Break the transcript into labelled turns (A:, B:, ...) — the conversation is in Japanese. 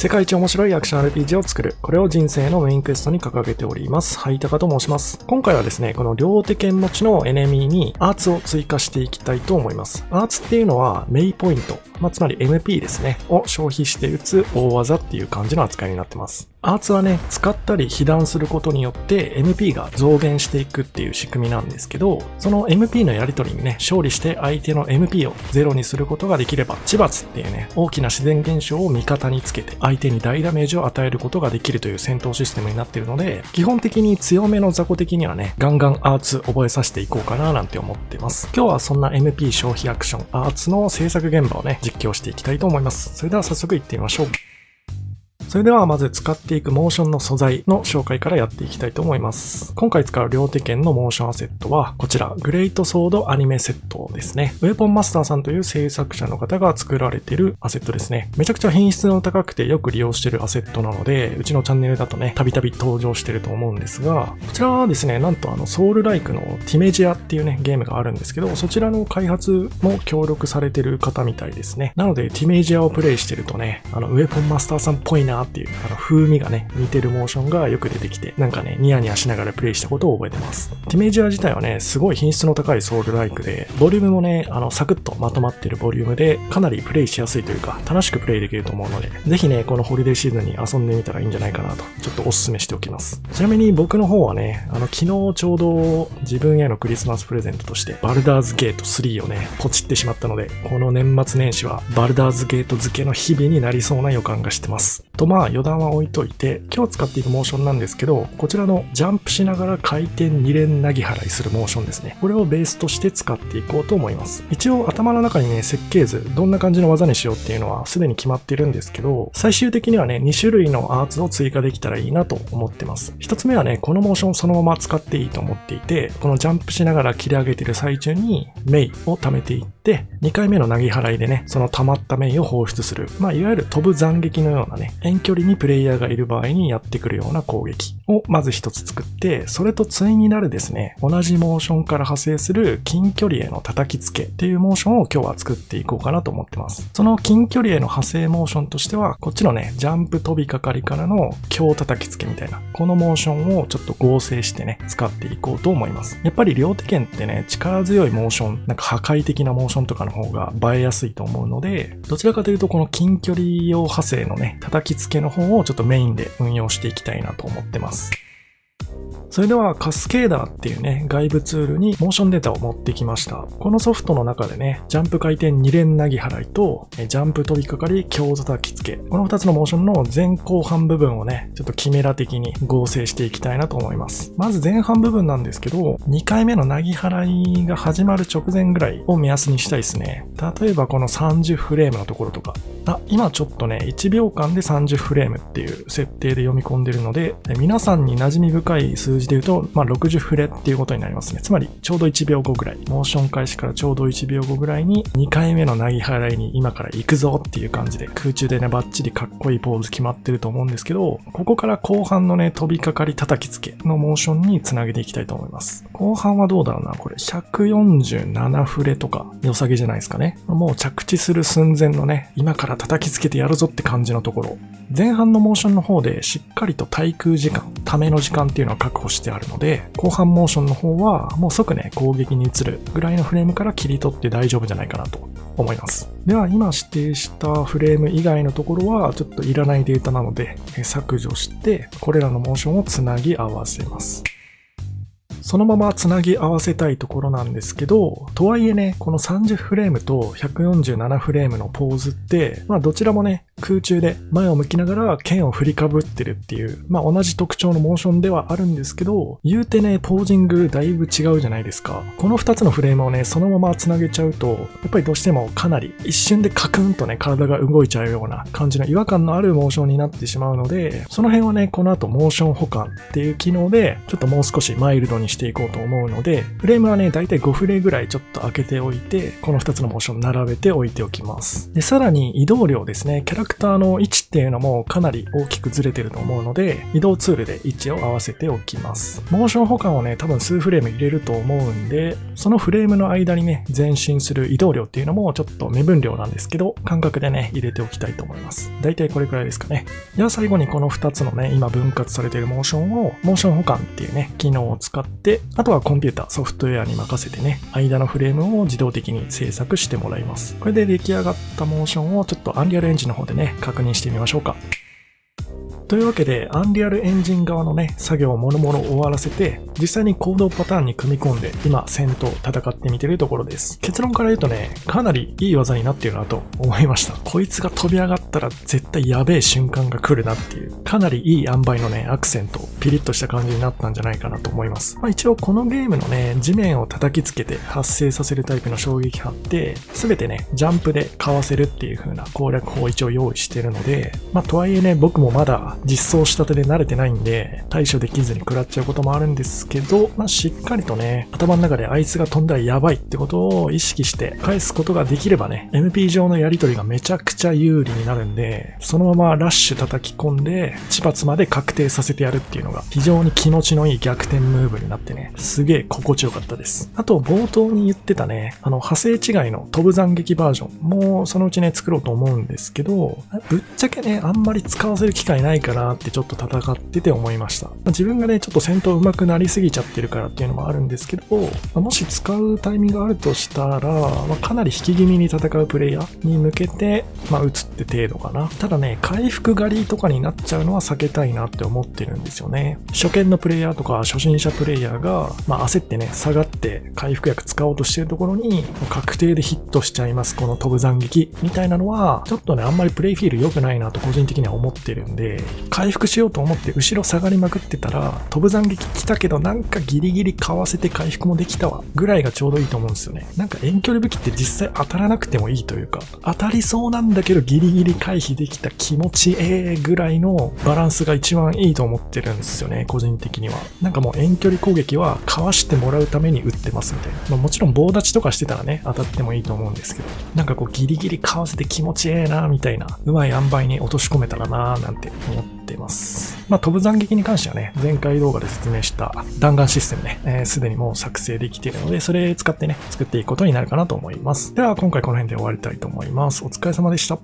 A: 世界一面白いアクション RPG を作る。これを人生のメインクエストに掲げております。はいたかと申します。今回はですね、この両手剣持ちのエネミーにアーツを追加していきたいと思います。アーツっていうのはメイポイント、つまり MP ですね、を消費して打つ大技っていう感じの扱いになってます。アーツはね、使ったり被弾することによって MP が増減していくっていう仕組みなんですけど、その MP のやり取りにね、勝利して相手の MP をゼロにすることができれば、地罰っていうね、大きな自然現象を味方につけて、相手に大ダメージを与えることができるという戦闘システムになっているので、基本的に強めの雑魚的にはね、ガンガンアーツ覚えさせていこうかななんて思ってます。今日はそんな MP 消費アクション、アーツの制作現場をね、実況していきたいと思います。それでは早速行ってみましょう。それではまず使っていくモーションの素材の紹介からやっていきたいと思います。今回使う両手剣のモーションアセットはこちらグレートソードアニメセットですね。ウェポンマスターさんという制作者の方が作られているアセットですね。めちゃくちゃ品質の高くてよく利用しているアセットなので、うちのチャンネルだとね、たびたび登場していると思うんですが、こちらはですね、なんとソウルライクのティメジアっていうね、ゲームがあるんですけど、そちらの開発も協力されている方みたいですね。なので、ティメジアをプレイしてるとね、ウェポンマスターさんっぽいなっていう、風味がね、似てるモーションがよく出てきて、なんかね、ニヤニヤしながらプレイしたことを覚えてます。ティメジア自体はね、すごい品質の高いソウルライクで、ボリュームもね、サクッとまとまってるボリュームで、かなりプレイしやすいというか、楽しくプレイできると思うので、ぜひね、このホリデーシーズンに遊んでみたらいいんじゃないかなと、ちょっとお勧めしておきます。ちなみに僕の方はね、昨日ちょうど自分へのクリスマスプレゼントとして、バルダーズゲート3をね、ポチってしまったので、この年末年始はバルダーズゲート付けの日々になりそうな予感がしてます。と余談は置いといて、今日使っていくモーションなんですけど、こちらのジャンプしながら回転2連投げ払いするモーションですね。これをベースとして使っていこうと思います。一応頭の中にね、設計図、どんな感じの技にしようっていうのはすでに決まってるんですけど、最終的にはね、2種類のアーツを追加できたらいいなと思ってます。一つ目はね、このモーションそのまま使っていいと思っていて、このジャンプしながら切り上げている最中にメイを貯めていって、2回目の投げ払いでね、その溜まったメイを放出する。いわゆる飛ぶ斬撃のようなね、遠距離にプレイヤーがいる場合にやってくるような攻撃をまず一つ作って、それと対になるですね、同じモーションから派生する近距離への叩きつけっていうモーションを今日は作っていこうかなと思ってます。その近距離への派生モーションとしては、こっちのね、ジャンプ飛びかかりからの強叩きつけみたいな、このモーションをちょっと合成してね、使っていこうと思います。やっぱり両手剣ってね、力強いモーション、なんか破壊的なモーションとかの方が映えやすいと思うので、どちらかというとこの近距離用派生のね、叩きつけの方をちょっとメインで運用していきたいなと思ってます。それではカスケーダーっていうね、外部ツールにモーションデータを持ってきました。このソフトの中でね、ジャンプ回転2連投げ払いと、ジャンプ飛びかかり強叩きつけ。この2つのモーションの前後半部分をね、ちょっとキメラ的に合成していきたいなと思います。まず前半部分なんですけど、2回目の投げ払いが始まる直前ぐらいを目安にしたいですね。例えばこの30フレームのところとか。今ちょっとね、1秒間で30フレームっていう設定で読み込んでるので、皆さんに馴染み深い数字で言うと、60フレっていうことになりますね。つまり、ちょうど1秒後ぐらい。モーション開始からちょうど1秒後ぐらいに、2回目の投げ払いに今から行くぞっていう感じで、空中でね、バッチリかっこいいポーズ決まってると思うんですけど、ここから後半のね、飛びかかり叩きつけのモーションにつなげていきたいと思います。後半はどうだろうな、これ、147フレとか、良さげじゃないですかね。もう着地する寸前のね、今から叩きつけてやるぞって感じのところ。前半のモーションの方でしっかりと滞空時間、ための時間っていうのは確保してあるので、後半モーションの方はもう即ね、攻撃に移るぐらいのフレームから切り取って大丈夫じゃないかなと思います。では今指定したフレーム以外のところはちょっといらないデータなので削除して、これらのモーションをつなぎ合わせます。そのままつなぎ合わせたいところなんですけど、とはいえね、この30フレームと147フレームのポーズって、どちらもね、空中で前を向きながら剣を振りかぶってるっていう、同じ特徴のモーションではあるんですけど、言うてね、ポージングだいぶ違うじゃないですか。この2つのフレームをね、そのままつなげちゃうと、やっぱりどうしてもかなり一瞬でカクンとね、体が動いちゃうような感じの違和感のあるモーションになってしまうので、その辺はね、この後モーション補完っていう機能で、ちょっともう少しマイルドにしていこうと思うので、フレームはね、だいたい5フレぐらいちょっと開けておいて、この2つのモーション並べておいておきます。で、さらに移動量ですね。キャララクターの位置っていうのもかなり大きくずれてると思うので、移動ツールで位置を合わせておきます。モーション補完をね、多分数フレーム入れると思うんで、そのフレームの間にね、前進する移動量っていうのもちょっと目分量なんですけど、感覚でね、入れておきたいと思います。だいたいこれくらいですかね。では最後にこの2つのね、今分割されているモーションを、モーション補完っていうね、機能を使って、あとはコンピューター、ソフトウェアに任せてね、間のフレームを自動的に制作してもらいます。これで出来上がったモーションをちょっとアンリアルエンジンの方でね、確認してみましょうか。というわけで、アンリアルエンジン側のね、作業をもろもろ終わらせて、実際に行動パターンに組み込んで、今、戦闘、戦ってみてるところです。結論から言うとね、かなりいい技になっているなと思いました。こいつが飛び上がったら絶対やべえ瞬間が来るなっていう、かなりいい塩梅のね、アクセント、ピリッとした感じになったんじゃないかなと思います。一応このゲームのね、地面を叩きつけて発生させるタイプの衝撃波って、すべてね、ジャンプでかわせるっていう風な攻略法を一応用意してるので、とはいえね、僕もまだ実装したてで慣れてないんで、対処できずに食らっちゃうこともあるんですけど、しっかりとね、頭の中であいつが飛んだらやばいってことを意識して返すことができればね、MP 上のやり取りがめちゃくちゃ有利になるんで、そのままラッシュ叩き込んで、地罰まで確定させてやるっていうのが、非常に気持ちのいい逆転ムーブになってね、すげえ心地よかったです。あと、冒頭に言ってたね、派生違いの飛ぶ斬撃バージョンもそのうちね、作ろうと思うんですけど、ぶっちゃけね、あんまり使わせる機会ないかなってちょっと戦ってて思いました。自分がね、ちょっと戦闘上手くなりすぎちゃってるからっていうのもあるんですけど、もし使うタイミングがあるとしたら、かなり引き気味に戦うプレイヤーに向けて、打つって程度かな。ただね、回復狩りとかになっちゃうのは避けたいなって思ってるんですよね。初見のプレイヤーとか初心者プレイヤーが、焦ってね、下がって回復薬使おうとしてるところに、確定でヒットしちゃいます、この飛ぶ斬撃みたいなのは、ちょっとね、あんまりプレイフィール良くないなと個人的には思ってるんで、回復しようと思って後ろ下がりまくってたら、飛ぶ斬撃来たけどなんかギリギリかわせて回復もできたわぐらいがちょうどいいと思うんですよね。なんか遠距離武器って実際当たらなくてもいいというか、当たりそうなんだけどギリギリ回避できた気持ちぐらいのバランスが一番いいと思ってるんですよね、個人的には。なんかもう遠距離攻撃はかわしてもらうために撃ってますみたいな。もちろん棒立ちとかしてたらね、当たってもいいと思うんですけど、なんかこうギリギリかわせて気持ちなみたいな、うまい塩梅に落とし込めたらななんて思ってます。飛ぶ斬撃に関してはね、前回動画で説明した弾丸システムね、すでにもう作成できているので、それ使ってね、作っていくことになるかなと思います。では今回この辺で終わりたいと思います。お疲れ様でした。